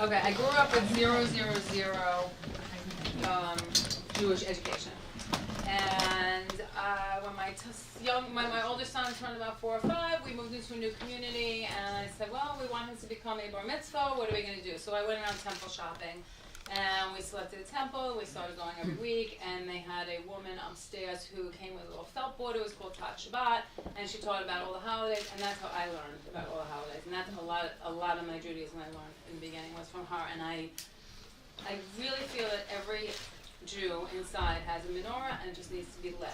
Okay, I grew up with 000 Jewish education, and when my older son turned about 4 or 5, we moved into a new community, and I said, well, we want him to become a bar mitzvah. What are we going to do? So I went around temple shopping, and we selected a temple. We started going every week, and they had a woman upstairs who came with a little felt board. It was called Tat Shabbat, and she taught about all the holidays, and that's how I learned about all the holidays. And that's a lot of my Judaism I learned in the beginning was from her, and I really feel that every Jew inside has a menorah and it just needs to be lit.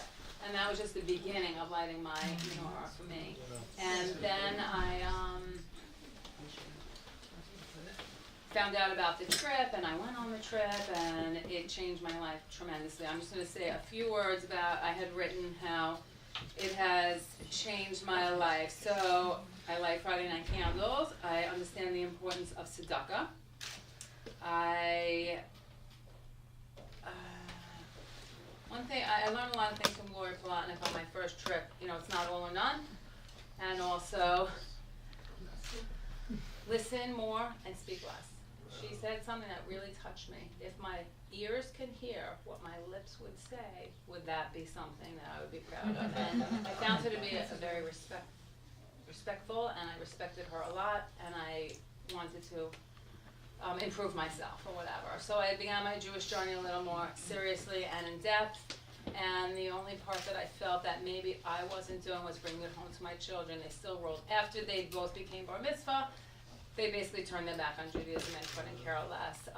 And that was just the beginning of lighting my menorah for me. And then I found out about the trip, and I went on the trip, and it changed my life tremendously. I'm just going to say a few words about, I had written how it has changed my life. So I light Friday night candles. I understand the importance of tzedakah. One thing, I learned a lot of things from Gloria Palatnik on my first trip. It's not all or none. And also, listen more and speak less. She said something that really touched me. If my ears can hear what my lips would say, would that be something that I would be proud of? And I found her to be a very respectful, and I respected her a lot, and I wanted to improve myself or whatever. So I began my Jewish journey a little more seriously and in depth, and the only part that I felt that maybe I wasn't doing was bringing it home to my children. They still rolled. After they both became bar mitzvah, they basically turned their back on Judaism and couldn't care less.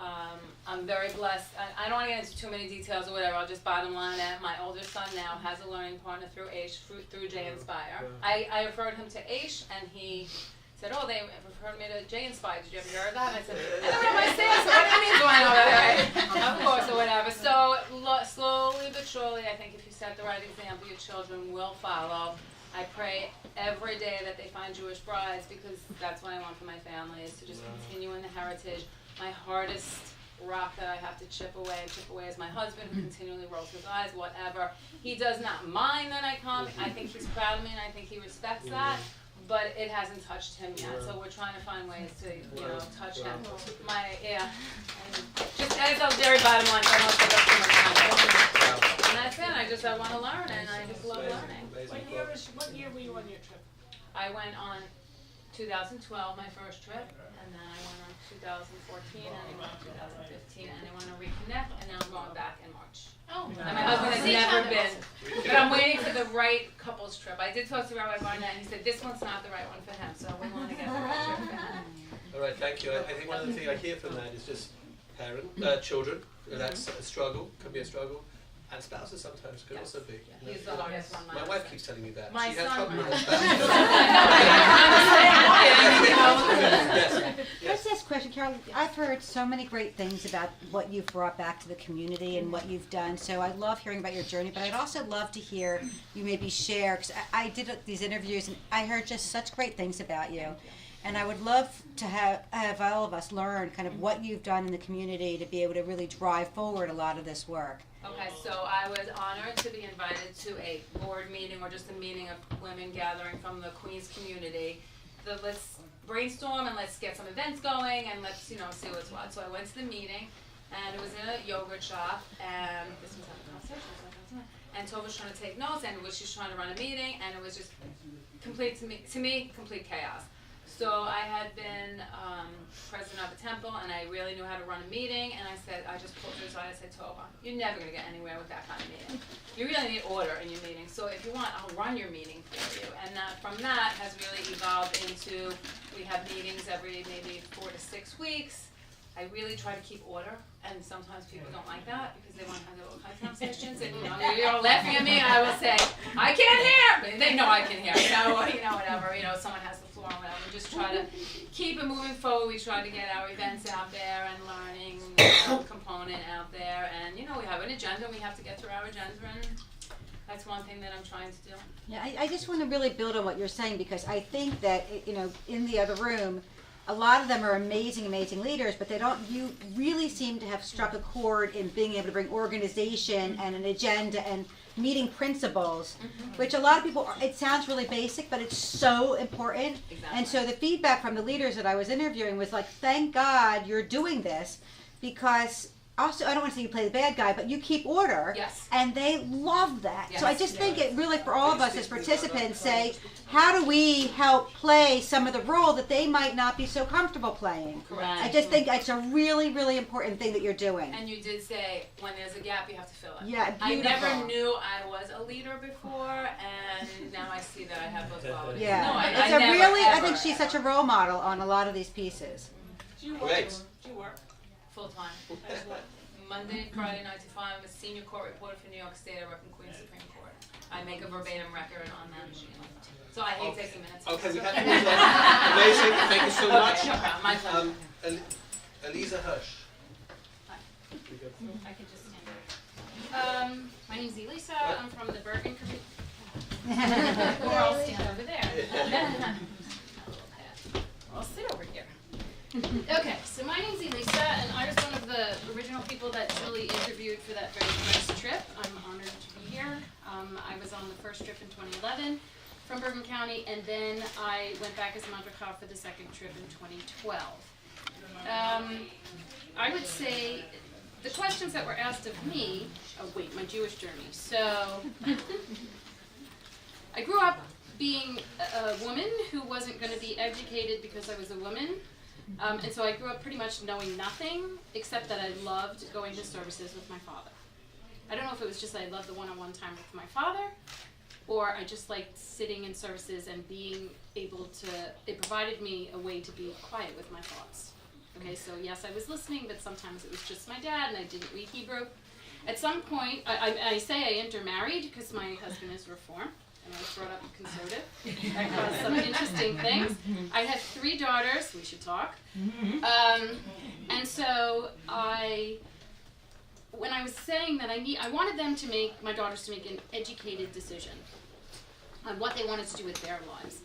I'm very blessed. I don't want to get into too many details or whatever. I'll just bottom line that my older son now has a learning partner through Jinspire. I referred him to Aish, and he said, oh, they referred me to Jinspire. Did you ever hear of that? And I said, I don't know what I say, so what do you mean going over there? Of course, or whatever. So slowly but surely, I think if you set the right example, your children will follow. I pray every day that they find Jewish brides, because that's what I want for my family, is to just continue in the heritage. My hardest rock that I have to chip away is my husband, who continually rolls his eyes, whatever. He does not mind that I come. I think he's proud of me, and I think he respects that. But it hasn't touched him yet, so we're trying to find ways to, touch him. Just as a very bottom line, I don't take up too much time. And that's it. I want to learn, and I just love learning. What year were you on your trip? I went on 2012, my first trip, and then I went on 2014, and I went on 2015, and I want to reconnect, and now I'm going back in March. Oh, and my husband has never been, but I'm waiting for the right couples trip. I did talk to Rabbi Barnett, and he said this one's not the right one for him, so we want to get the right trip for him. All right, thank you. I think one of the things I hear from that is just children. That's a struggle, can be a struggle. And spouses sometimes can also be. He's the hardest one. My wife keeps telling me that. My she has son trouble with her spouse. Let's ask a question, Carol. I've heard so many great things about what you've brought back to the community and what you've done. So I love hearing about your journey, but I'd also love to hear you maybe share, because I did these interviews and I heard just such great things about you. And I would love to have all of us learn kind of what you've done in the community to be able to really drive forward a lot of this work. Okay, so I was honored to be invited to a board meeting, or just a meeting of women gathering from the Queens community. Let's brainstorm and let's get some events going, and let's see what's what. So I went to the meeting, and it was in a yogurt shop, and this was having a conversation. And Tova was trying to take notes, and she was trying to run a meeting, and it was just complete chaos. So I had been president of a temple, and I really knew how to run a meeting, and I just pulled her aside. I said, Tova, you're never going to get anywhere with that kind of meeting. You really need order in your meeting. So if you want, I'll run your meeting for you. And from that has really evolved into, we have meetings every maybe 4 to 6 weeks. I really try to keep order, and sometimes people don't like that because they want to have their own kind of conversations. And you're all laughing at me, and I will say, I can't hear, but they know I can hear. Whatever. Someone has the floor, or whatever. We just try to keep it moving forward. We try to get our events out there and learning component out there, and we have an agenda. We have to get through our agenda, and that's one thing that I'm trying to do. Yeah, I just want to really build on what you're saying, because I think that in the other room, a lot of them are amazing leaders, but you really seem to have struck a chord in being able to bring organization and an agenda and meeting principles, which a lot of people, it sounds really basic, but it's so important. Exactly. And so the feedback from the leaders that I was interviewing was like, thank God you're doing this, because also, I don't want to say you play the bad guy, but you keep order. Yes. And they love that. Yes. So I just think it really, for all of us as participants, say, how do we help play some of the role that they might not be so comfortable playing? Correct. I just think it's a really, really important thing that you're doing. And you did say, when there's a gap, you have to fill it. Yeah, beautiful. I never knew I was a leader before, and now I see that I have those qualities. Yeah. No, I It's never, a really, I ever, think she's such a role model on a lot of these pieces. Do you work? Great. Do you work? full time. Monday, Friday, 9 to 5. I'm a senior court reporter for New York State. I work in Queens Supreme Court. I make a verbatim record on that machine. So I hate taking minutes. Okay, we have to move on. Amazing, thank you so much. No problem, my pleasure. Eliza Hirsch. I could just stand there. My name's Elisa. I'm from the Bergen community. Or I'll stand over there. I'll sit over here. Okay, so my name's Elisa, and I was one of the original people that Julie interviewed for that very first trip. I'm honored to be here. I was on the first trip in 2011 from Bergen County, and then I went back as a Madrigal for the second trip in 2012. I would say the questions that were asked of me, my Jewish journey. So, I grew up being a woman who wasn't going to be educated because I was a woman. And so I grew up pretty much knowing nothing, except that I loved going to services with my father. I don't know if it was just that I loved the one-on-one time with my father, or I just liked sitting in services and being able to, it provided me a way to be quiet with my thoughts. Okay, so yes, I was listening, but sometimes it was just my dad and I didn't read Hebrew. At some point, I say I intermarried because my husband is Reform. And I was brought up conservative. That caused some interesting things. I have 3 daughters. We should talk. And so when I was saying that I wanted them to make, my daughters to make an educated decision on what they wanted to do with their lives.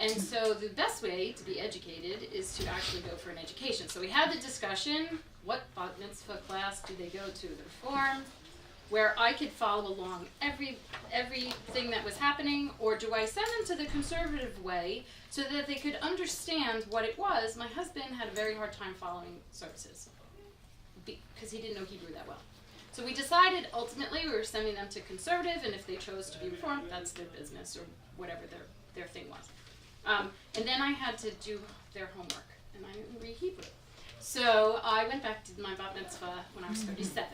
And so the best way to be educated is to actually go for an education. So we had the discussion, what bat mitzvah class do they go to? The Reform, where I could follow along everything that was happening, or do I send them to the conservative way so that they could understand what it was? My husband had a very hard time following services because he didn't know Hebrew that well. So we decided ultimately we were sending them to conservative, and if they chose to be Reformed, that's their business or whatever their thing was. And then I had to do their homework, and I didn't read Hebrew. So I went back to my bat mitzvah when I was 37.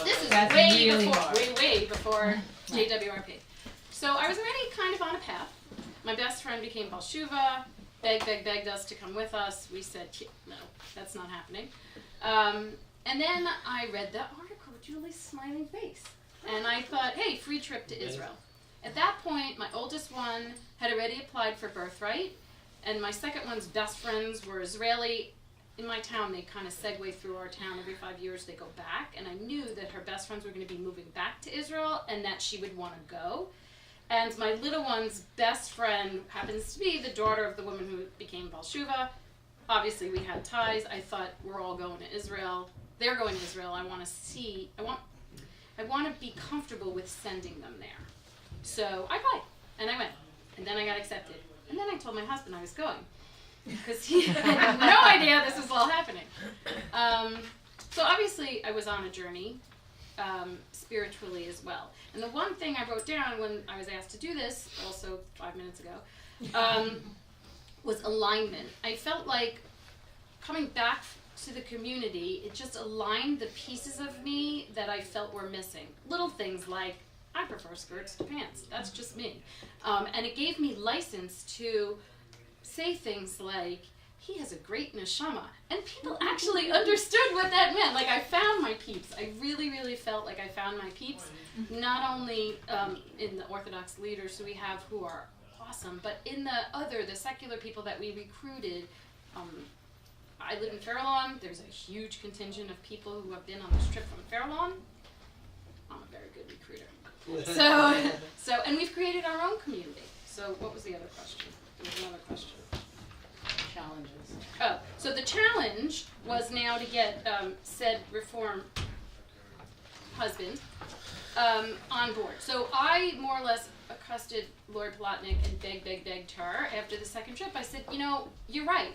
This is way before JWRP. So I was already kind of on a path. My best friend became Baal Shuva, begged us to come with us. We said, no, that's not happening. And then I read the article with Julie's smiling face. And I thought, hey, free trip to Israel. At that point, my oldest one had already applied for birthright, and my second one's best friends were Israeli. In my town, they kind of segue through our town. Every 5 years, they go back. And I knew that her best friends were going to be moving back to Israel and that she would want to go. And my little one's best friend happens to be the daughter of the woman who became Baal Shuva. Obviously, we had ties. I thought, we're all going to Israel. They're going to Israel. I want to be comfortable with sending them there. So I applied, and I went. And then I got accepted. And then I told my husband I was going, because he had no idea this was all happening. So obviously I was on a journey, spiritually as well. And the one thing I wrote down when I was asked to do this, also 5 minutes ago, was alignment. I felt like coming back to the community, it just aligned the pieces of me that I felt were missing. Little things like, I prefer skirts to pants. That's just me. And it gave me license to say things like, he has a great neshama. And people actually understood what that meant. Like, I found my peeps. I really, really felt like I found my peeps. Not only in the Orthodox leaders who we have who are awesome, but in the secular people that we recruited. I live in Farallon. There's a huge contingent of people who have been on this trip from Farallon. I'm a very good recruiter. So, and we've created our own community. So what was the other question? There was another question. challenges? Oh, so the challenge was now to get said reform husband on board. So I more or less accosted Lord Plotnick and begged her after the second trip. I said, you know, you're right.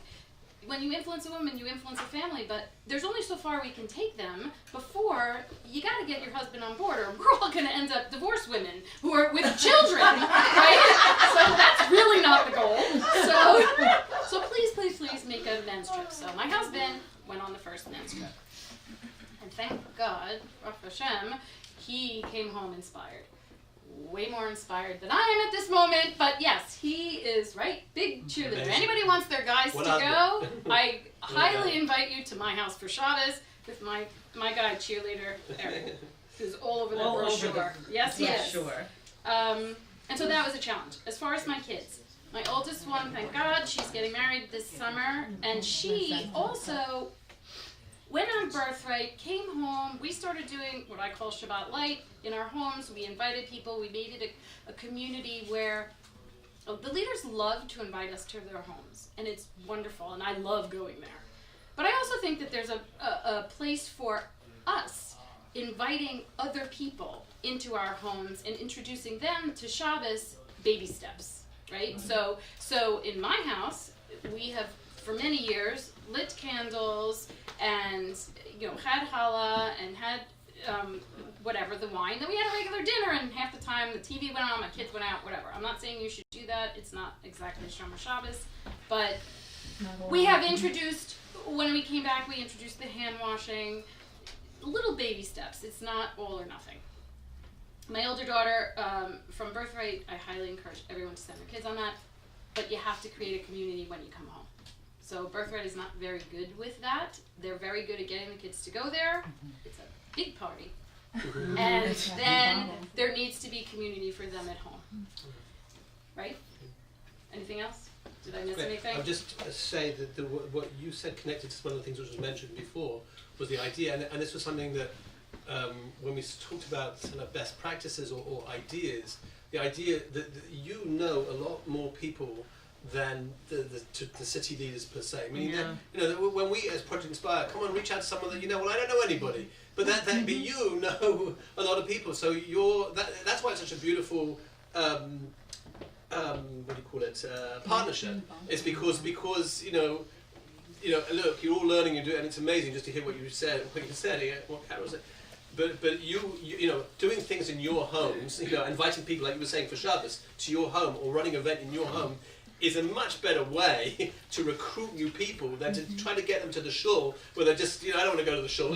When you influence a woman, you influence a family, but there's only so far we can take them before you got to get your husband on board, or we're all going to end up divorced women who are with children, right? So that's really not the goal. So please make a men's trip. So my husband went on the first men's trip. And thank God, Baruch Hashem, he came home inspired. Way more inspired than I am at this moment, but yes, he is, right? Big cheerleader. Amazing. Anybody wants their guys What to go, I highly Yeah. invite you to my house for Shabbos with my guy cheerleader Eric, who's all over the brochure. Yes, he is. Sure. And so that was a challenge. As far as my kids, my oldest one, thank God, she's getting married this summer, and she also went on birthright, came home. We started doing what I call Shabbat Light in our homes. We invited people. We made it a community where the leaders love to invite us to their homes, and it's wonderful, and I love going there. But I also think that there's a place for us inviting other people into our homes and introducing them to Shabbos baby steps, right? So in my house, we have for many years lit candles and had challah and had whatever, the wine. Then we had a regular dinner, and half the time the TV went on, my kids went out, whatever. I'm not saying you should do that. It's not exactly Shomer Shabbos, but we have introduced, when we came back, we introduced the hand washing, little baby steps. It's not all or nothing. My older daughter, from Birthright, I highly encourage everyone to send their kids on that, but you have to create a community when you come home. So Birthright is not very good with that. They're very good at getting the kids to go there. It's a big party. And then there needs to be community for them at home. Right? Anything else? Did I miss anything? I'll just say that what you said connected to one of the things which was mentioned before was the idea, and this was something that when we talked about kind of best practices or ideas, the idea that you know a lot more people than the city leaders per se. I mean, that when we as Project Inspire, come on, reach out to someone that well, I don't know anybody, but but you know a lot of people. So that's why it's such a beautiful what do you call it? Partnership. It's because look, you're all learning and it's amazing just to hear what you said, what Carol said. But you doing things in your homes, inviting people like you were saying for Shabbos to your home or running an event in your home is a much better way to recruit new people than to try to get them to the shul where they're just, I don't want to go to the shul.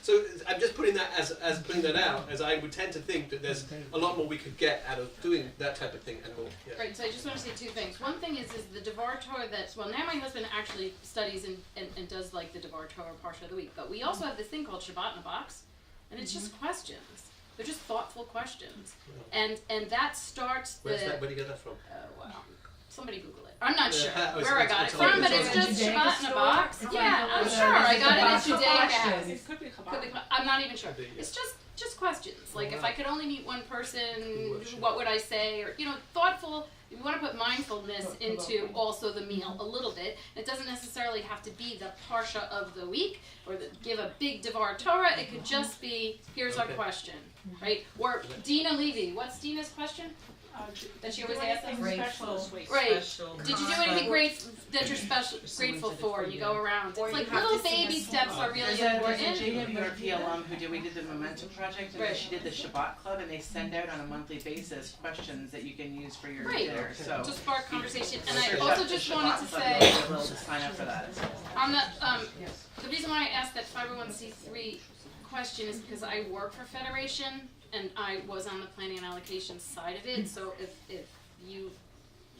So I'm just putting that as putting that out, as I would tend to think that there's a lot more we could get out of doing that type of thing and more. Yeah. Right, so I just want to say two things. One thing is the Devar Torah now my husband actually studies and does like the Devar Torah Parsha of the week, but we also have this thing called Shabbat in a Box, and it's just questions. They're just thoughtful questions. And that starts Where do you get that from? Wow. Somebody Google it. I'm not sure It's where I got it it's from, but on- it's just Judaica Shabbat in a store? box. Yeah, I'm sure. I got it at Judaica. It could be Chabad. Could be, I'm not even sure. Could be, yeah. It's just questions. Like if Wow. I could only meet one person, Sure. what would I say? Or thoughtful. You want to put mindfulness into also the meal a little bit. It doesn't necessarily have to be the parsha of the week or give a big Devar Torah. It could just be, here's our Okay. question, right? Or Dina Levy. What's Dina's question? That she always asks us? Special this week. Right. Special. Did you do anything great that you're grateful for? You go around. It's like little baby steps are really There's a important. JWRP alum who we did the Momentum Project, and Right. she did the Shabbat Club, and they send out on a monthly basis questions that you can use for your Right. dinner. So To spark conversation. And if I you're also at the just Shabbat wanted to Club, say, you'll be able to sign up for that. on the reason why I asked that 501c3 question is because I work for Federation and I was on the planning and allocation side of it. So if you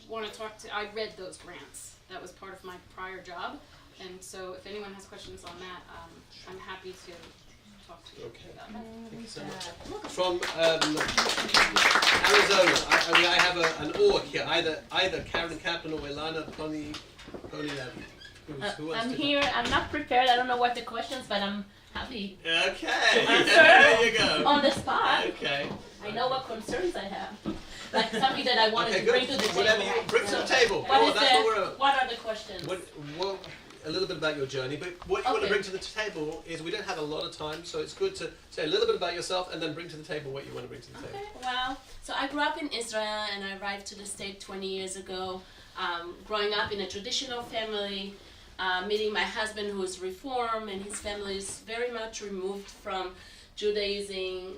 want to talk to, I read those grants. That was part of my prior job. And so if anyone has questions on that, I'm happy to talk to you Okay. about that. Thank you so much. From Arizona, I have an org here, either Karen Kaplan or Ilana Pony Levy. Who wants I'm to here. I'm not prepared. I don't know what the questions, but I'm happy Okay, answer there you go. on the spot. Okay. I know what concerns I have. like something that I wanted Okay, to bring good. to the Whatever table. you bring to the table. What Oh, is that's what we're. what are the questions? What, a little bit about your journey, but what you want to Okay. bring to the table is we don't have a lot of time, so it's good to say a little bit about yourself and then bring to the table what you want to bring to the table. Okay, well, so I grew up in Israel and I arrived to the state 20 years ago. Growing up in a traditional family, meeting my husband who's Reform, and his family is very much removed from Judaism.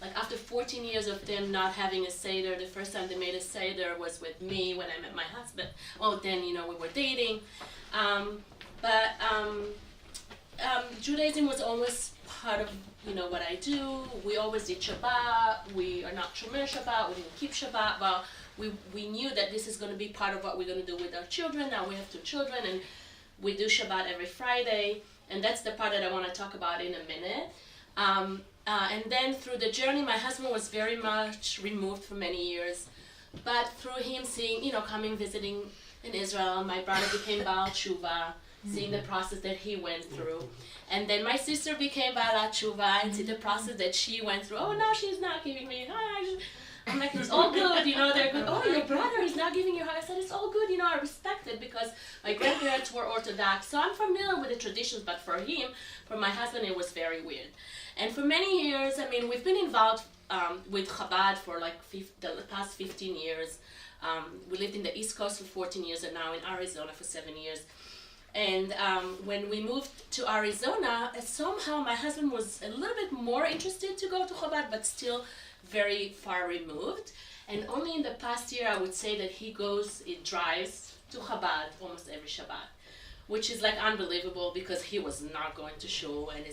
Like after 14 years of them not having a Seder, the first time they made a Seder was with me when I met my husband. Well, then, we were dating. Judaism was always part of, what I do. We always did Shabbat. We are not Shomer Shabbat. We didn't keep Shabbat. But we knew that this is going to be part of what we're going to do with our children. Now we have 2 children, and we do Shabbat every Friday. And that's the part that I want to talk about in a minute. And then through the journey, my husband was very much removed for many years. But through him seeing, coming, visiting in Israel, my brother became Baal Tshuva, seeing the process that he went through. And then my sister became Baal Tshuva and see the process that she went through. Oh, no, she's not giving me high. I'm like, it's all good, they're good. Oh, your brother is not giving you high. I said, it's all good, I respect it because my grandparents were Orthodox. So I'm familiar with the traditions, but for him, for my husband, it was very weird. And for many years, we've been involved with Chabad for like the past 15 years. We lived in the East Coast for 14 years and now in Arizona for 7 years. And when we moved to Arizona, somehow my husband was a little bit more interested to go to Chabad, but still very far removed. And only in the past year, I would say that he drives to Chabad almost every Shabbat, which is like unbelievable because he was not going to shul, and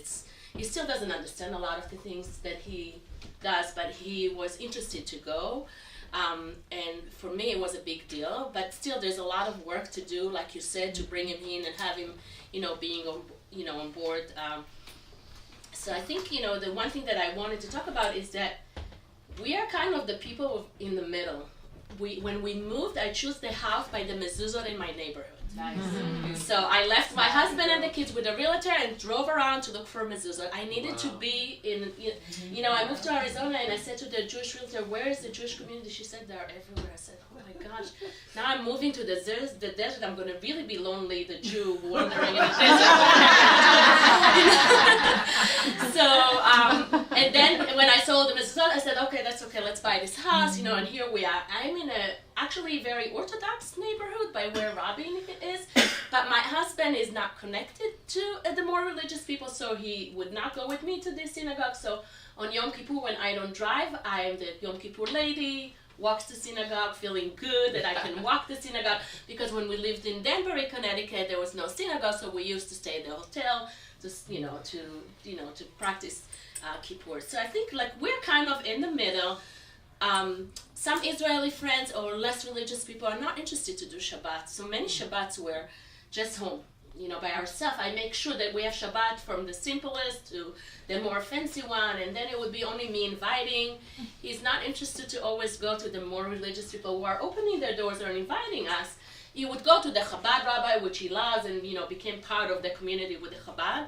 he still doesn't understand a lot of the things that he does, but he was interested to go. And for me, it was a big deal, but still there's a lot of work to do, like you said, to bring him in and have him, being on board. So I think, the one thing that I wanted to talk about is that we are kind of the people in the middle. When we moved, I chose the house by the mezuzot in my neighborhood. Nice. So I left my husband and the kids with a realtor and drove around to look for mezuzot. I needed to be in, I moved to Arizona and I said to the Jewish realtor, where is the Jewish community? She said, they're everywhere. I said, oh my gosh, now I'm moving to the desert, I'm going to really be lonely, the Jew wandering in the desert. So, and then when I saw the mezuzot, I said, okay, that's okay, let's buy this house, and here we are. I'm in a actually very Orthodox neighborhood by where Rabbi is, but my husband is not connected to the more religious people, so he would not go with me to the synagogue. So on Yom Kippur, when I don't drive, I am the Yom Kippur lady, walks to synagogue, feeling good that I can walk to synagogue, because when we lived in Danbury, Connecticut, there was no synagogue, so we used to stay at the hotel to practice Kippur. So I think we're kind of in the middle. Some Israeli friends or less religious people are not interested to do Shabbat. So many Shabbats were just home, by ourselves. I make sure that we have Shabbat from the simplest to the more fancy one, and then it would be only me inviting. He's not interested to always go to the more religious people who are opening their doors and inviting us. He would go to the Chabad rabbi, which he loves, and became part of the community with the Chabad.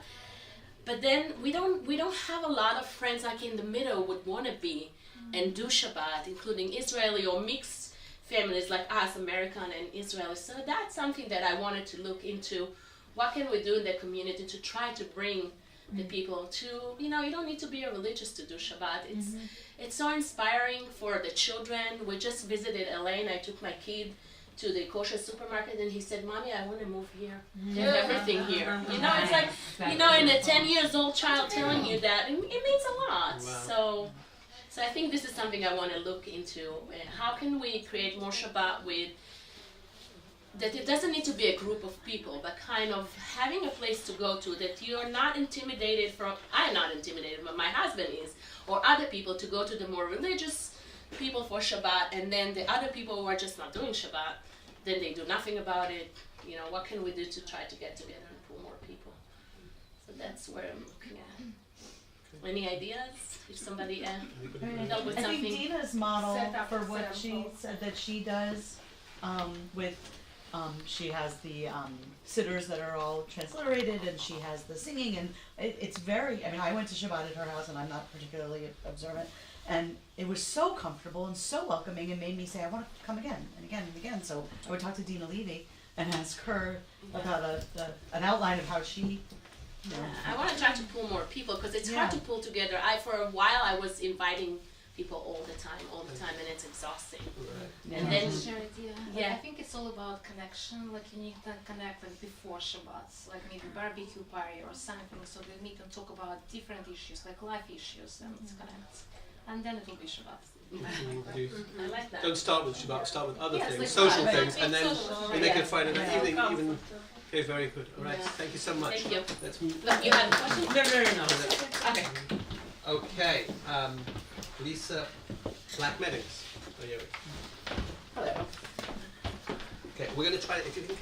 But then we don't have a lot of friends like in the middle would want to be and do Shabbat, including Israeli or mixed families like us, American and Israeli. So that's something that I wanted to look into. What can we do in the community to try to bring the people to, you don't need to be a religious to do Shabbat. It's so inspiring for the children. We just visited LA and I took my kid to the kosher supermarket and he said, Mommy, I want to move here. There's everything here. It's like, and a 10 years old child telling you that, it means a lot. Wow. So I think this is something I want to look into. How can we create more Shabbat that it doesn't need to be a group of people, but kind of having a place to go to that you're not intimidated from. I'm not intimidated, but my husband is, or other people, to go to the more religious people for Shabbat, and then the other people who are just not doing Shabbat, then they do nothing about it. What can we do to try to get together and pull more people? So that's where I'm looking at. Any ideas? If somebody dealt with I something. think Dina's model Set up for what set she up said that she does with She has the sitters that are all transliterated, and she has the singing, and it's very, I mean, I went to Shabbat at her house, and I'm not particularly observant, and it was so comfortable and so welcoming, and made me say, I want to come again and again and again. So I would talk to Dina Levy and ask her about an outline of how she, you know. I want to try to pull more people because it's Yeah. hard to pull together. For a while I was inviting people all the time, and it's exhausting. Right. And then Share idea. Like, Yeah. I think it's all about connection. Like you need to connect like before Shabbats, like maybe barbecue party or something. So they meet and talk about different issues, like life issues, and it connects. And then it will be Shabbat. I like that. Don't start with Shabbat, start with other Yes, things, like social that. things, and then Social. we make Yeah. it Friday night Yeah. evening even. Okay, very good. All right, Yeah. thank you so much. Thank you. Let's move. Look, you had a question? No. Okay. Okay, Lisa Black Meadows. Oh, yeah. Hello. Okay, we're going to try, if you can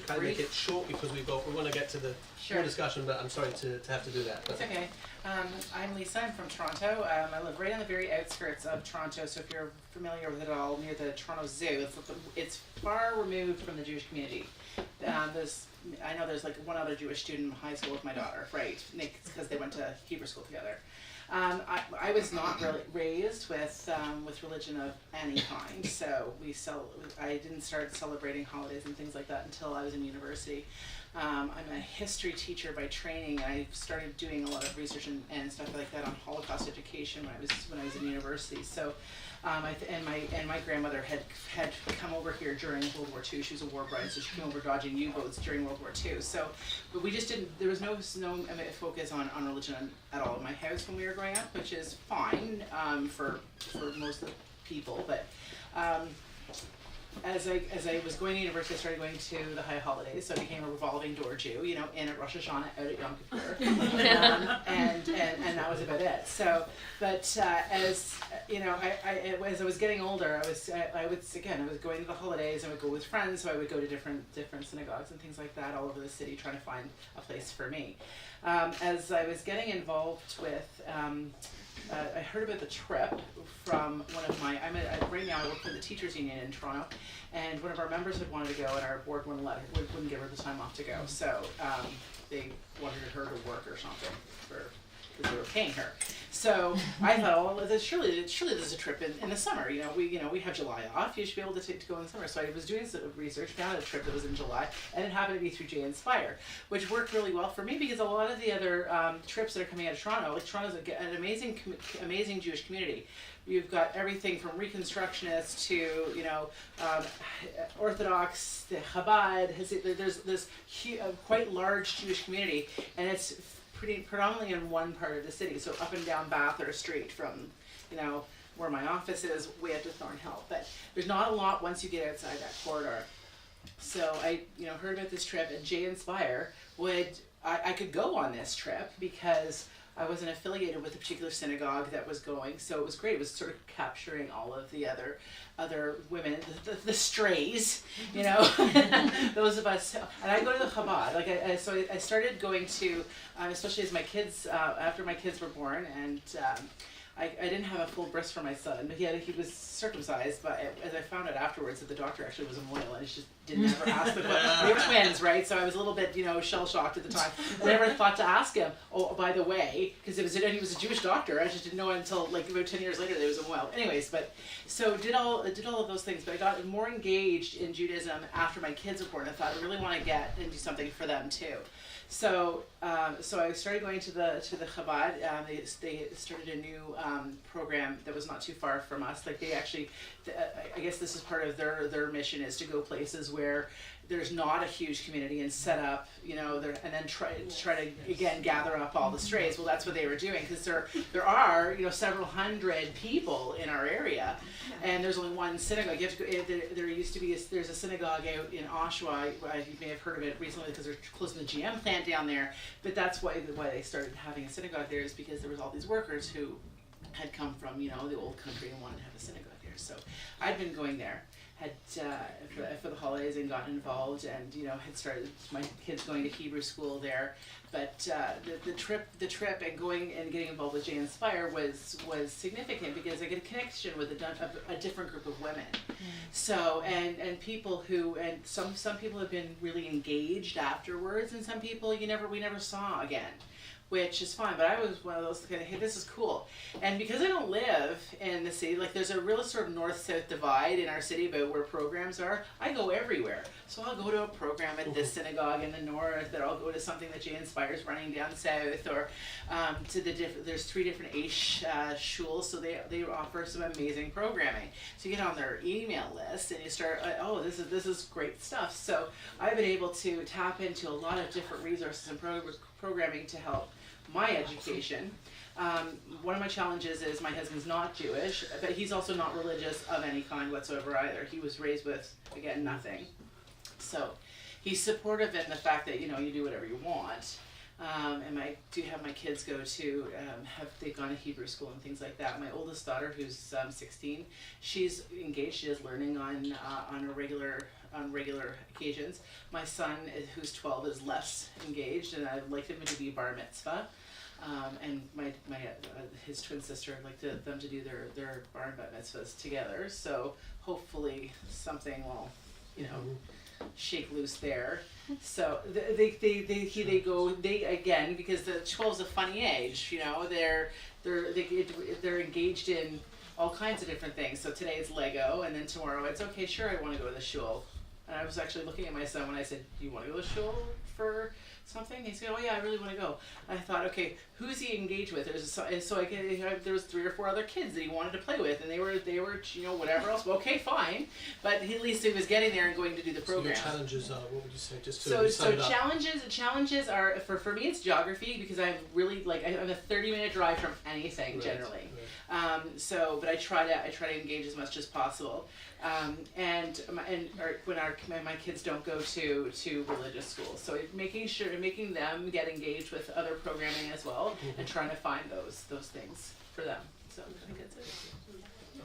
kind of make it short because we want to get to the Sure. more discussion, but I'm sorry to have to do that. But It's okay. I'm Lisa. I'm from Toronto. I live right on the very outskirts of Toronto. So if you're familiar with it all, near the Toronto Zoo, it's far removed from the Jewish community. I know there's like one other Jewish student in high school with my daughter, right? Because they went to Hebrew school together. I was not really raised with religion of any kind, so I didn't start celebrating holidays and things like that until I was in university. I'm a history teacher by training. I started doing a lot of research and stuff like that on Holocaust education when I was in university. So, my grandmother had come over here during World War II. She was a war bride, so she came over dodging U-boats during World War II. So, but we just didn't. There was no focus on religion at all in my house when we were growing up, which is fine for most of the people, but. As I was going to university, I started going to the high holidays, so I became a revolving door Jew, you know, in at Rosh Hashanah, out at Yom Kippur, and that was about it. So, but as you know, as I was getting older, I was going to the holidays. I would go with friends, so I would go to different synagogues and things like that all over the city, trying to find a place for me. As I was getting involved with. I heard about the trip from one of my, right now I work for the Teachers Union in Toronto, and one of our members had wanted to go, and our board wouldn't wouldn't give her the time off to go, so they wanted her to work or something because they were paying her. So I thought, well, surely there's a trip in the summer. You know, we have July off. You should be able to go in the summer. So I was doing some research, found a trip that was in July, and it happened to be through Jinspire, which worked really well for me because a lot of the other trips that are coming out of Toronto, like Toronto's an amazing Jewish community. You've got everything from Reconstructionists to Orthodox, to Chabad. There's this quite large Jewish community, and it's predominantly in one part of the city, so up and down Bathurst Street from, where my office is, way up to Thornhill. But there's not a lot once you get outside that corridor. So I, heard about this trip, and Jinspire I could go on this trip because I wasn't affiliated with a particular synagogue that was going, so it was great. It was sort of capturing all of the other women, the strays, those of us. And I go to the Chabad. So I started going to, especially as my kids, after my kids were born, and I didn't have a full bris for my son. He was circumcised, but as I found out afterwards that the doctor actually was a moil, and he just didn't ever ask the question. They were twins, right? So I was a little bit, shell-shocked at the time. I never thought to ask him, oh, by the way, because he was a Jewish doctor. I just didn't know until about 10 years later that he was a moil. Anyways, but so did all of those things, but I got more engaged in Judaism after my kids were born. I thought I really want to get and do something for them too. So I started going to the Chabad. They started a new program that was not too far from us. Like they actually, I guess this is part of their mission, is to go places where there's not a huge community and set up, and then try to again gather up all the strays. Well, that's what they were doing, because there are several hundred people in our area, and there's only one synagogue. You have to go. There's a synagogue out in Oshawa. You may have heard of it recently because they're closing the GM plant down there. But that's why they started having a synagogue there, is because there was all these workers who had come from the old country and wanted to have a synagogue there. So I'd been going there. had for the holidays and gotten involved, and had started my kids going to Hebrew school there. But the trip and going and getting involved with Jinspire was significant because I get a connection with a different group of women. So and people who, and some people have been really engaged afterwards, and some people we never saw again, which is fine. But I was one of those kind of, hey, this is cool. And because I don't live in the city, like there's a real sort of north-south divide in our city about where programs are. I go everywhere. So I'll go to a program at this synagogue in the north, or I'll go to something that Jinspire is running down south, or to there's 3 different Aish shuls, so they offer some amazing programming. So you get on their email list and you start, oh, this is great stuff. So I've been able to tap into a lot of different resources and programming to help my education. One of my challenges is my husband's not Jewish, but he's also not religious of any kind whatsoever either. He was raised with, again, nothing. So he's supportive in the fact that, you do whatever you want. And I do have my kids go to, they've gone to Hebrew school and things like that. My oldest daughter, who's 16, she's engaged, she is learning on regular occasions. My son, who's 12, is less engaged, and I'd like him to be bar mitzvah. And his twin sister, I'd like them to do their bar and bat mitzvahs together. So hopefully something will, shake loose there. So they again, because the 12's a funny age, they're engaged in all kinds of different things. So today it's Lego, and then tomorrow it's okay, sure, I want to go to the shul. And I was actually looking at my son when I said, do you want to go to shul for something? He said, oh yeah, I really want to go. And I thought, okay, who's he engaged with? There was 3 or 4 other kids that he wanted to play with, and they were whatever else. Well, okay, fine, but at least he was getting there and going to do the program. So your challenges are, what would you say, just to challenges are for me it's geography, because I'm really I'm a 30-minute drive from anything generally. Right. But I try to engage as much as possible. When my kids don't go to religious schools, so making them get engaged with other programming as well, and trying to find those things for them. So I think that's it.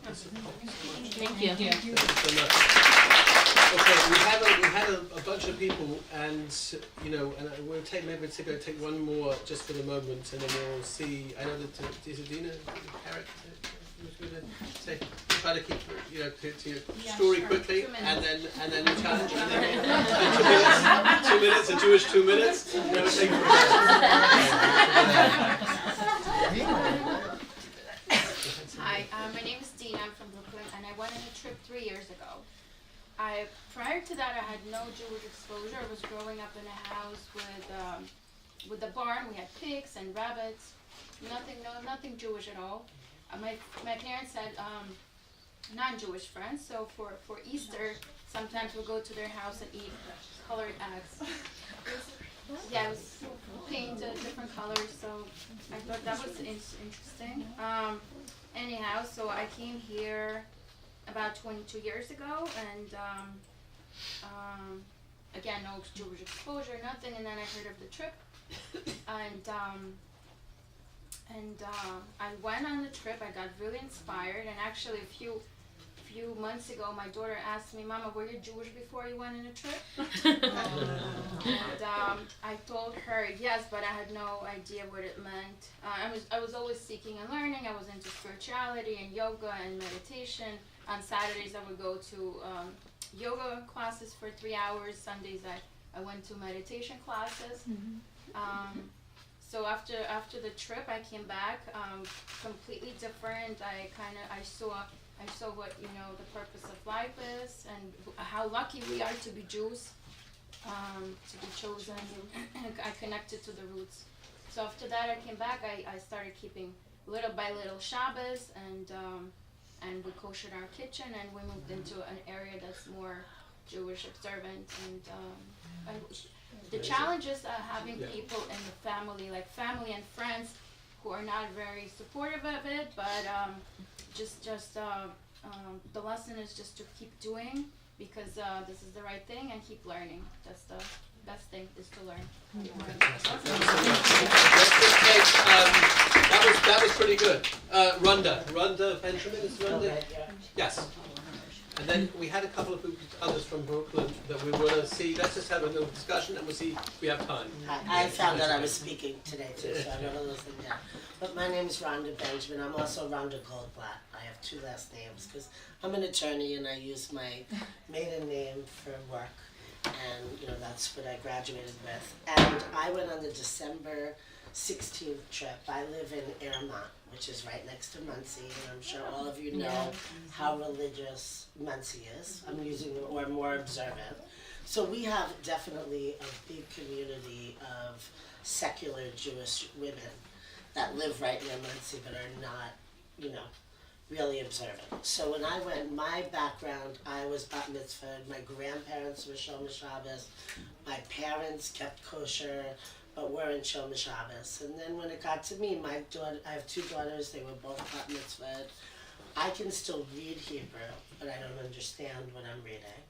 Thank you. Thank you so much. Okay, we had a bunch of people, and we'll take one more just for the moment, and then we'll see. I know that is it Dina, Eric, who's going to say, try to keep to your story quickly, and then the challenge, and then 2 minutes, a Jewish 2 minutes. Hi, my name is Dina. I'm from Brooklyn, and I went on a trip 3 years ago. Prior to that, I had no Jewish exposure. I was growing up in a house with a barn. We had pigs and rabbits. Nothing Jewish at all. My parents had non-Jewish friends, so for Easter, sometimes we'll go to their house and eat colored eggs. It was painted different colors, so I thought that was interesting. Anyhow, so I came here about 22 years ago, and again, no Jewish exposure, nothing, and then I heard of the trip, and I went on the trip. I got really inspired, and actually a few months ago, my daughter asked me, Mama, were you Jewish before you went on a trip? I told her yes, but I had no idea what it meant. I was always seeking and learning. I was into spirituality and yoga and meditation. On Saturdays, I would go to yoga classes for 3 hours. Sundays, I went to meditation classes. So after the trip, I came back completely different. I saw what the purpose of life is, and how lucky we are to be Jews, to be chosen. I connected to the roots. So after that, I came back. I started keeping little by little Shabbos, and we koshered our kitchen, and we moved into an area that's more Jewish observant. And the challenge is having people in the family, like family and friends, who are not very supportive of it, but the lesson is just to keep doing, because this is the right thing, and keep learning. That's the best thing, is to learn. That was pretty good. Rhonda Benjamin, is Rhonda? Okay, yeah. Yes. And then we had a couple of others from Brooklyn that we want to see. Let's just have a little discussion and we'll see if we have time. I found that I was speaking today too, so I wrote a little thing down. But my name is Rhonda Benjamin. I'm also Rhonda Goldblatt. I have two last names because I'm an attorney and I use my maiden name for work. And, you know, that's what I graduated with. And I went on the December 16th trip. I live in Airmont, which is right next to Muncie, and I'm sure all of you know how religious Muncie is. I'm using the or more observant. So we have definitely a big community of secular Jewish women that live right near Muncie but are not, you know, really observant. So when I went, my background, I was bat mitzvahed, my grandparents were Shomer Shabbos, my parents kept kosher, but weren't Shomer Shabbos. And then when it got to me, my daughter, I have two daughters, they were both bat mitzvahed. I can still read Hebrew, but I don't understand what I'm reading.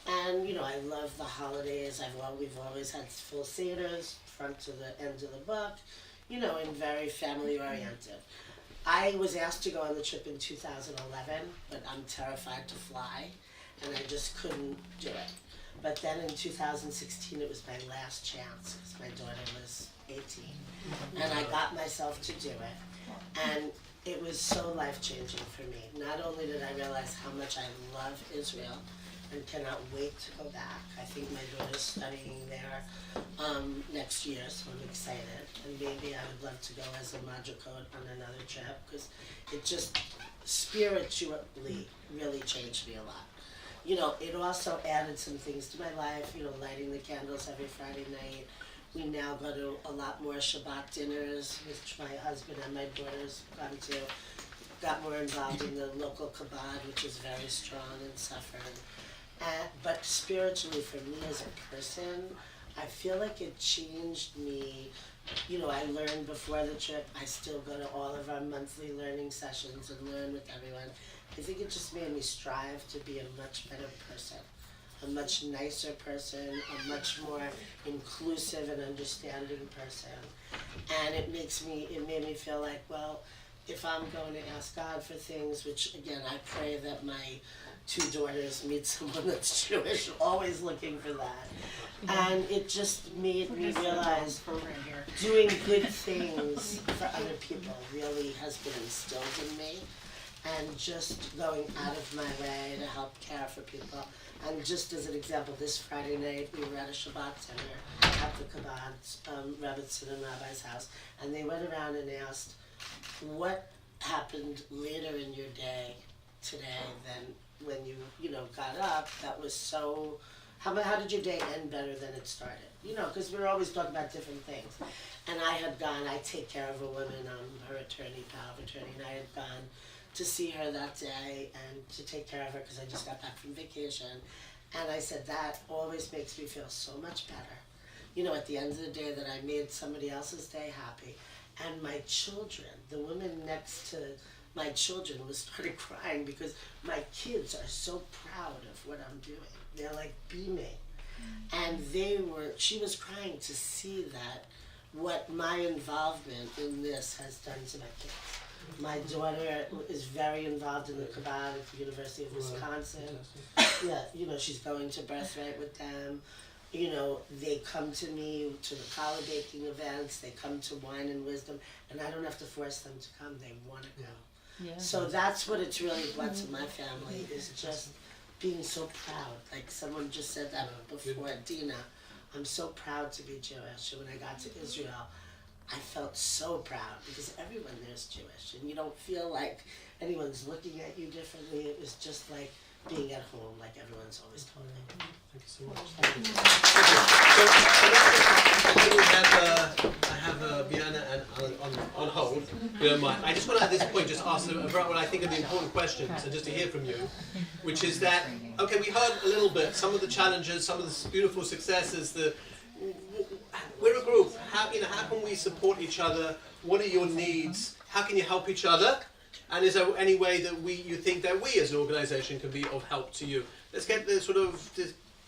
And, you know, I love the holidays. We've always had full seders, front to the end of the book, you know, and very family oriented. I was asked to go on the trip in 2011, but I'm terrified to fly, and I just couldn't do it. But then in 2016, it was my last chance, because my daughter was 18, and I got myself to do it. And it was so life-changing for me. Not only did I realize how much I love Israel, and cannot wait to go back. I think my daughter's studying there next year, so I'm excited. And maybe I would love to go as a Madrakot on another trip, because it just spiritually really changed me a lot. You know, it also added some things to my life, you know, lighting the candles every Friday night. We now go to a lot more Shabbat dinners, which my husband and my daughter's gone to. Got more involved in the local Chabad, which is very strong and suffering. But spiritually, for me as a person, I feel like it changed me. You know, I learned before the trip. I still go to all of our monthly learning sessions and learn with everyone. I think it just made me strive to be a much better person, a much nicer person, a much more inclusive and understanding person. And it made me feel like, well, if I'm going to ask God for things, which again, I pray that my two daughters meet someone that's Jewish, always looking for that. And it just made me realize doing good things for other people really has been instilled in me. And just going out of my way to help care for people. And just as an example, this Friday night we were at a Shabbat dinner at the Chabad, Rebbitzin and Rabbi's house, and they went around and asked, what happened later in your day today than when you know, got up that was so, how did your day end better than it started? You know, because we're always talking about different things. And I take care of a woman, I'm her attorney, power of attorney, and I had gone to see her that day and to take care of her because I just got back from vacation. And I said, that always makes me feel so much better. You know, at the end of the day that I made somebody else's day happy. And my children, the woman next to my children started crying because my kids are so proud of what I'm doing. They're like beaming. And she was crying to see that what my involvement in this has done to my kids. My daughter is very involved in the Chabad at the University of Wisconsin. Yeah, you know, she's going to Birthright with them. You know, they come to me to the challah baking events, they come to Wine and Wisdom, and I don't have to force them to come, they want to go. Yeah. So that's what it's really brought to my family, is just being so proud. Like someone just said that before, Dina, I'm so proud to be Jewish. And when I got to Israel, I felt so proud because everyone there is Jewish, and you don't feel like anyone's looking at you differently. It was just like being at home, like everyone's always told me. Thank you so much. I have Bianna on hold. If you don't mind. I just want to at this point just ask about what I think are the important questions, and just to hear from you, which is that, okay, we heard a little bit, some of the challenges, some of the beautiful successes, we're a group. How can we support each other? What are your needs? How can you help each other? And is there any way that you think that we as an organisation can be of help to you? Let's get the sort of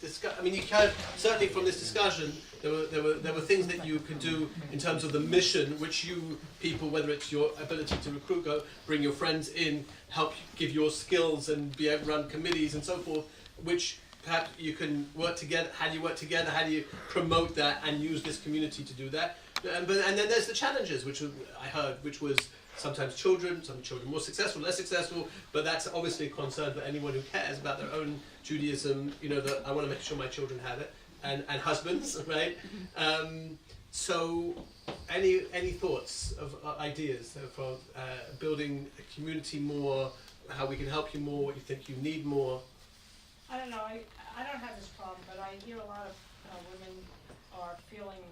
discuss. I mean, you can certainly from this discussion, there were things that you can do in terms of the mission, which you people, whether it's your ability to recruit, bring your friends in, help give your skills, and be able to run committees and so forth, which perhaps you can work together. How do you work together? How do you promote that and use this community to do that? And then there's the challenges, which I heard, which was sometimes some children more successful, less successful, but that's obviously a concern for anyone who cares about their own Judaism. You know, that I want to make sure my children have it, and husbands, right? So, any thoughts of ideas for building a community more? How we can help you more? What you think you need more? I don't know, I don't have this problem, but I hear a lot of women are feeling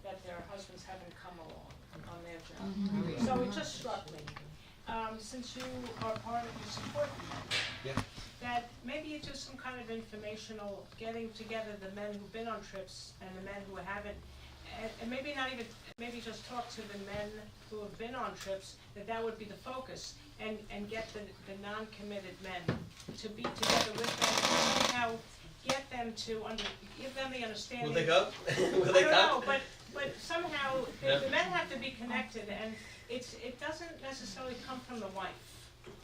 that their husbands haven't come along on their journey. So it just struck me, since you are part of the support group, that maybe you do some kind of informational, getting together the men who've been on trips and the men who haven't, and maybe not even, maybe just talk to the men who have been on trips, that would be the focus, and get the non-committed men to be together with them, and somehow get them to give them the understanding. Will they go? Will they come? I don't know, but somehow the men have to be connected, and it doesn't necessarily come from the wife.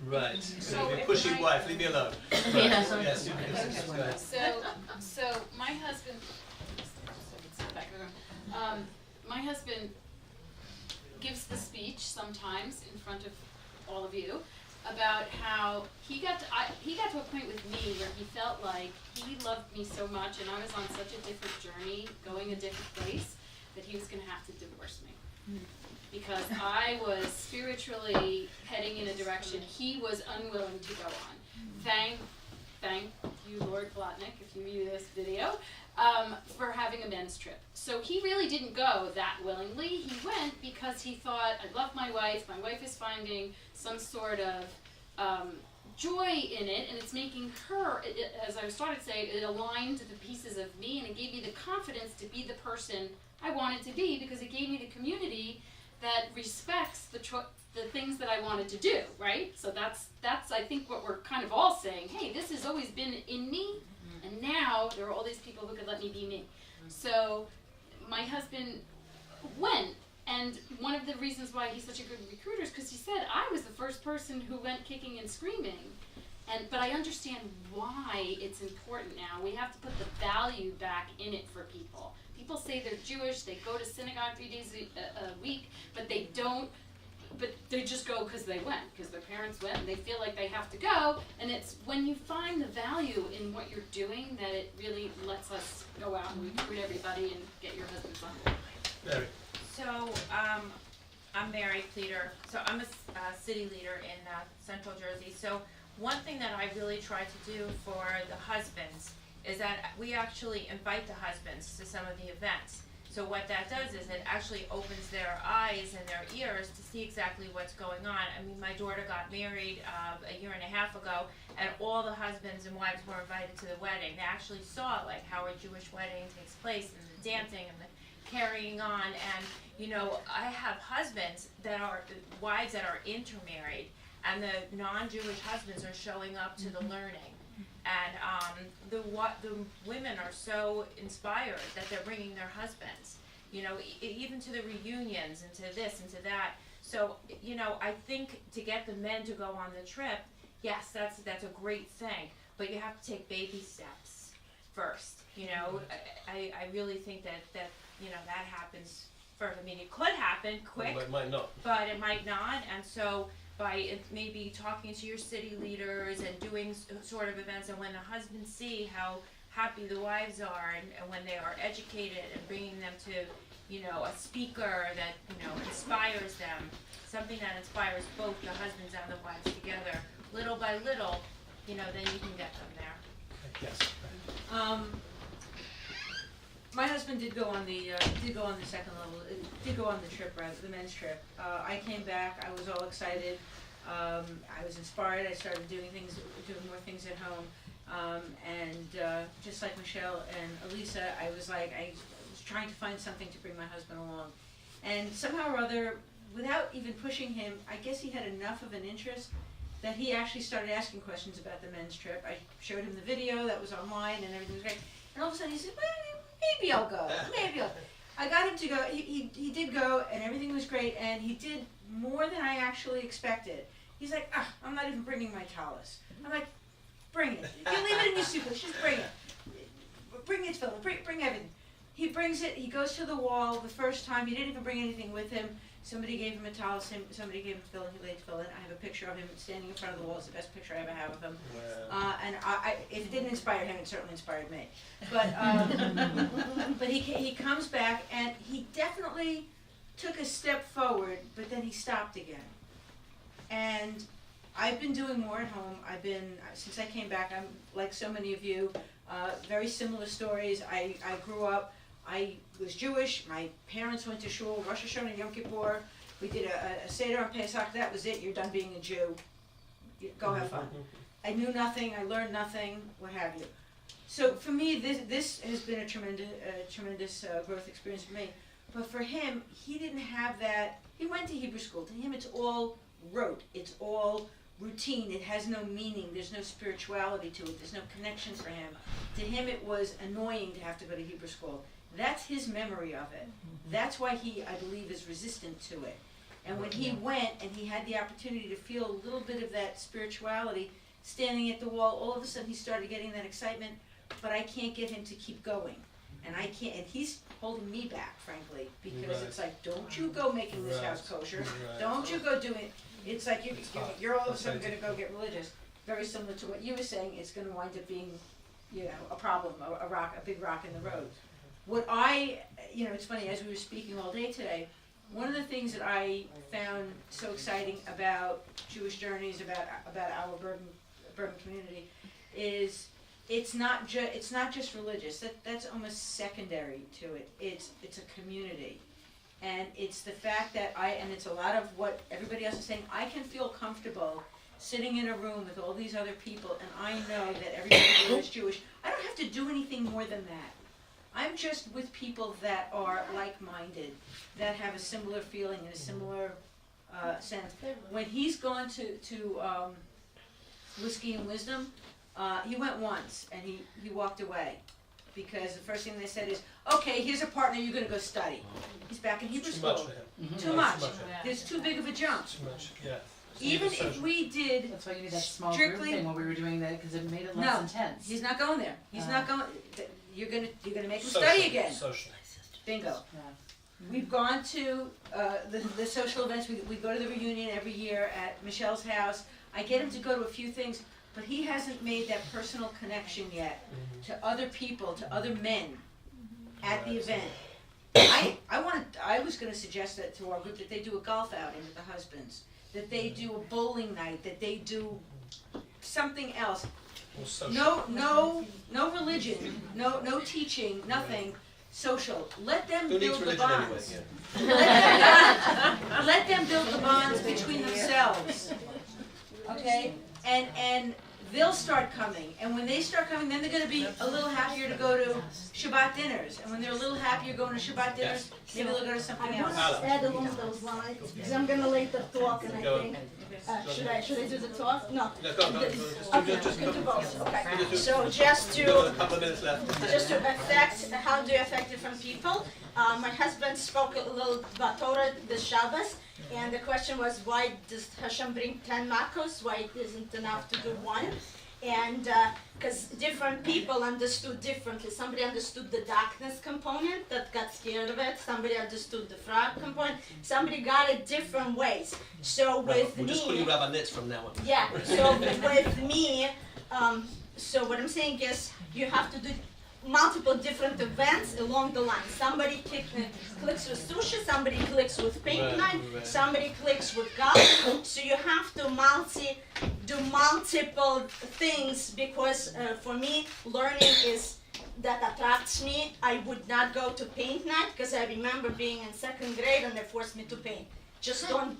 Right. So You're pushing wife, leave me alone. Right. Yes, you go ahead. So my husband, my husband gives the speech sometimes in front of all of you about how he got to a point with me where he felt like he loved me so much and I was on such a different journey, going a different place, that he was going to have to divorce me. Because I was spiritually heading in a direction he was unwilling to go on. Thank you, Lord Blatnick, if you view this video, for having a men's trip. So he really didn't go that willingly. He went because he thought, I love my wife is finding some sort of joy in it, and it's making her, as I started to say, it aligned to the pieces of me, and it gave me the confidence to be the person I wanted to be, because it gave me the community that respects the things that I wanted to do, right? So that's I think what we're kind of all saying, hey, this has always been in me, and now there are all these people who could let me be me. So my husband went, and one of the reasons why he's such a good recruiter is because he said, I was the first person who went kicking and screaming, but I understand why it's important now. We have to put the value back in it for people. People say they're Jewish, they go to synagogue 3 days a week, but they just go because they went, because their parents went, and they feel like they have to go, and it's when you find the value in what you're doing that it really lets us go out and recruit everybody and get your husband on board. Mary. So, I'm Mary Pleater. So I'm a city leader in Central Jersey. So one thing that I really try to do for the husbands is that we actually invite the husbands to some of the events. So what that does is it actually opens their eyes and their ears to see exactly what's going on. I mean, my daughter got married a year and a half ago, and all the husbands and wives were invited to the wedding. They actually saw like how a Jewish wedding takes place, and the dancing and the carrying on. And you know, I have husbands that are wives that are intermarried, and the non-Jewish husbands are showing up to the learning. And the women are so inspired that they're bringing their husbands, you know, even to the reunions and to this and to that. So, you know, I think to get the men to go on the trip, yes, that's a great thing, but you have to take baby steps first. You know, I really think that you know, that happens first. I mean, it could happen quick, But it might not. but it might not, and so by maybe talking to your city leaders and doing sort of events, and when the husbands see how happy the wives are, and when they are educated, and bringing them to, you know, a speaker that, you know, inspires them, something that inspires both the husbands and the wives together, little by little, you know, then you can get them there. Yes. My husband did go on the second level. Did go on the trip, rather, the men's trip. I came back. I was all excited. I was inspired. I started doing more things at home. And just like Michelle and Elisa, I was trying to find something to bring my husband along. And somehow or other, without even pushing him, I guess he had enough of an interest that he actually started asking questions about the men's trip. I showed him the video that was online, and everything was great. And all of a sudden he said, well, maybe I'll go, maybe I'll. I got him to go, he did go, and everything was great, and he did more than I actually expected. He's like, I'm not even bringing my tallis. I'm like, bring it. You leave it in your suitcase, just bring it. Bring it, Phil, bring everything. He brings it, he goes to the wall. The first time, he didn't even bring anything with him. Somebody gave him a tallis, somebody gave him Phil, and he laid Phil in. I have a picture of him standing in front of the wall. It's the best picture I ever have of him. Wow. And if it didn't inspire him, it certainly inspired me. But but he comes back, and he definitely took a step forward, but then he stopped again. And I've been doing more at home. Since I came back, I'm like so many of you, very similar stories. I grew up, I was Jewish, my parents went to shul, Rosh Hashanah, Yom Kippur, we did a Seder on Pesach, that was it, you're done being a Jew. Go have fun. I knew nothing, I learned nothing, what have you. So for me, this has been a tremendous growth experience for me. But for him, he didn't have that. He went to Hebrew school. To him, it's all rote. It's all routine. It has no meaning. There's no spirituality to it. There's no connection for him. To him, it was annoying to have to go to Hebrew school. That's his memory of it. That's why he, I believe, is resistant to it. And when he went and he had the opportunity to feel a little bit of that spirituality, standing at the wall, all of a sudden he started getting that excitement, but I can't get him to keep going. And I can't, and he's holding me back, frankly, because it's like, don't you go making this house kosher. Don't you go doing it. It's like you're all of a sudden going to go get religious. Very similar to what you were saying, it's going to wind up being, a problem, a big rock in the road. What it's funny, as we were speaking all day today, one of the things that I found so exciting about Jewish Journeys, about our Bergen community, is it's not just religious. That's almost secondary to it. It's a community, and it's the fact that and it's a lot of what everybody else is saying. I can feel comfortable sitting in a room with all these other people, and I know that everybody here is Jewish. I don't have to do anything more than that. I'm just with people that are like-minded, that have a similar feeling and a similar sense. When he's gone to Whiskey and Wisdom, he went once and he walked away because the first thing they said is, okay, here's a partner, you're going to go study. He's back in Hebrew school. Too much for him. Too much. There's too big of a jump. Too much, yeah. Even if we did That's why you need that small group thing when we were doing that, because it made it less intense. He's not going there. He's not going. You're gonna make him study again. Social. Bingo. Yeah. We've gone to the social events. We go to the reunion every year at Michelle's house. I get him to go to a few things, but he hasn't made that personal connection yet to other people, to other men at the event. I was going to suggest that to our group that they do a golf outing with the husbands, that they do a bowling night, that they do something else. No religion, no teaching, nothing. Social. Let them build the bonds. Let them build the bonds between themselves. Okay? And they'll start coming. And when they start coming, then they're going to be a little happier to go to Shabbat dinners. And when they're a little happier going to Shabbat dinners, maybe they'll go to something else. I want to add along those lines, because I'm going to later talk, and I think, should I do the talk? No. No, go. Okay, Just do both, okay. do- So just We've got a to couple of minutes left. how do you affect different people? My husband spoke a little about Torah this Shabbos, and the question was, why does Hashem bring 10 makos? Why it isn't enough to do one? And because different people understood differently. Somebody understood the darkness component that got scared of it. Somebody understood the fraud component. Somebody got it different ways. So with We'll just call you Rabbi Nitz from now on. yeah, so with me, so what I'm saying is you have to do multiple different events along the line. Somebody clicks with sushi, somebody clicks with paint night, somebody clicks with golf. So you have to do multiple things because for me, learning is that attracts me. I would not go to paint night because I remember being in second grade and they forced me to paint. Just don't,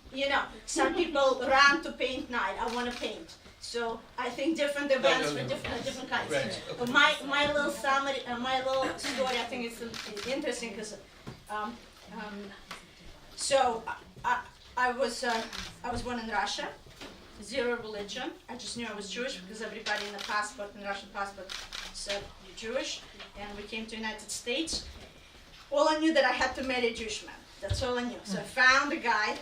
some people run to paint night. I want to paint. So I think different events for different kinds. Right. But my little summary, my little story, I think it's interesting because, so I was born in Russia, zero religion. I just knew I was Jewish because everybody in the passport, in Russian passport, said Jewish, and we came to United States. All I knew that I had to marry a Jewish man. That's all I knew. So I found a guy.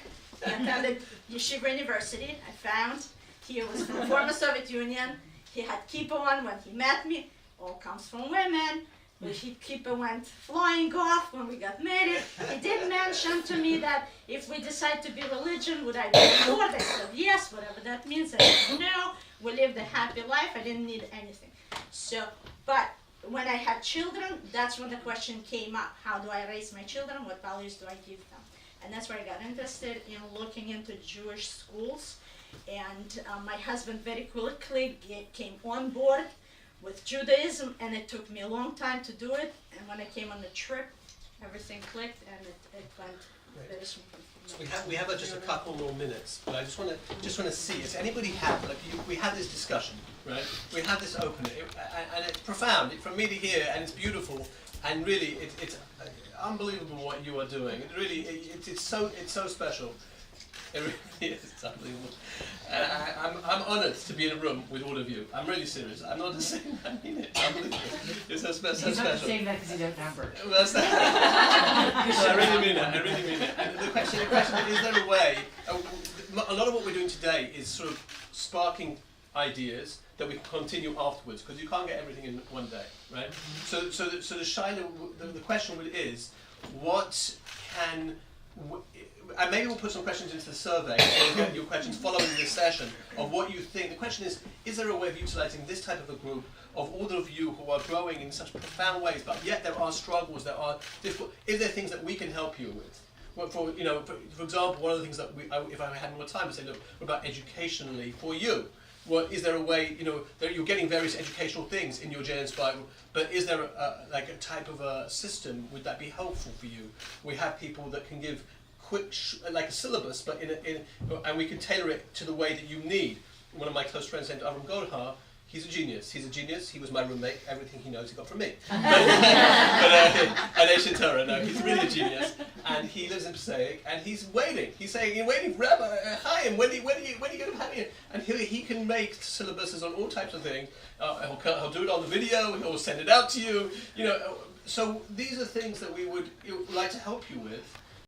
He attended Yeshiva University. I found he was from the former Soviet Union. He had kippah on when he met me. All comes from women. Kippah went flying off when we got married. He did mention to me that if we decide to be religion, would I be on board? I said yes, whatever that means. I said no. We lived a happy life. I didn't need anything. So, but when I had children, that's when the question came up. How do I raise my children? What values do I give them? And that's where I got interested in looking into Jewish schools. And my husband very quickly came on board with Judaism, and it took me a long time to do it. And when I came on the trip, everything clicked, and it went very smoothly. So we have just a couple more minutes, but I just want to see. Does anybody have we had this discussion, right? We had this opening, and it's profound for me to hear, and it's beautiful, and really it's unbelievable what you are doing. It really it's so special. It really is. It's unbelievable. I'm honoured to be in a room with all of you. I'm really serious. I'm not just saying that. I mean it. Unbelievable. It's so special. He's not saying that because you don't remember. Well, that's I really mean it. I really mean it. And the question is there a way? A lot of what we're doing today is sort of sparking ideas that we can continue afterwards, because you can't get everything in one day, right? So the question is, what can and maybe we'll put some questions into the survey, so we'll get your questions following this session of what you think. The question is there a way of utilising this type of a group of all of you who are growing in such profound ways, but yet there are struggles, there are difficult, is there things that we can help you with? Well, for example, one of the things that if I had more time, I'd say, look, what about educationally for you? Well, is there a way, that you're getting various educational things in your Jinspire, but is there a type of a system, would that be helpful for you? We have people that can give quick, like a syllabus, but and we can tailor it to the way that you need. One of my close friends named Avram Goldhar, he's a genius. He was my roommate. Everything he knows he got from me. But Torah, no, he's really a genius. And he lives in Passaic, and he's waiting. He's saying, "You're waiting for Rabbi Chaim. When are you going to have it?" And he can make syllabuses on all types of things. He'll do it on the video. He'll send it out to you. So these are things that we would like to help you with.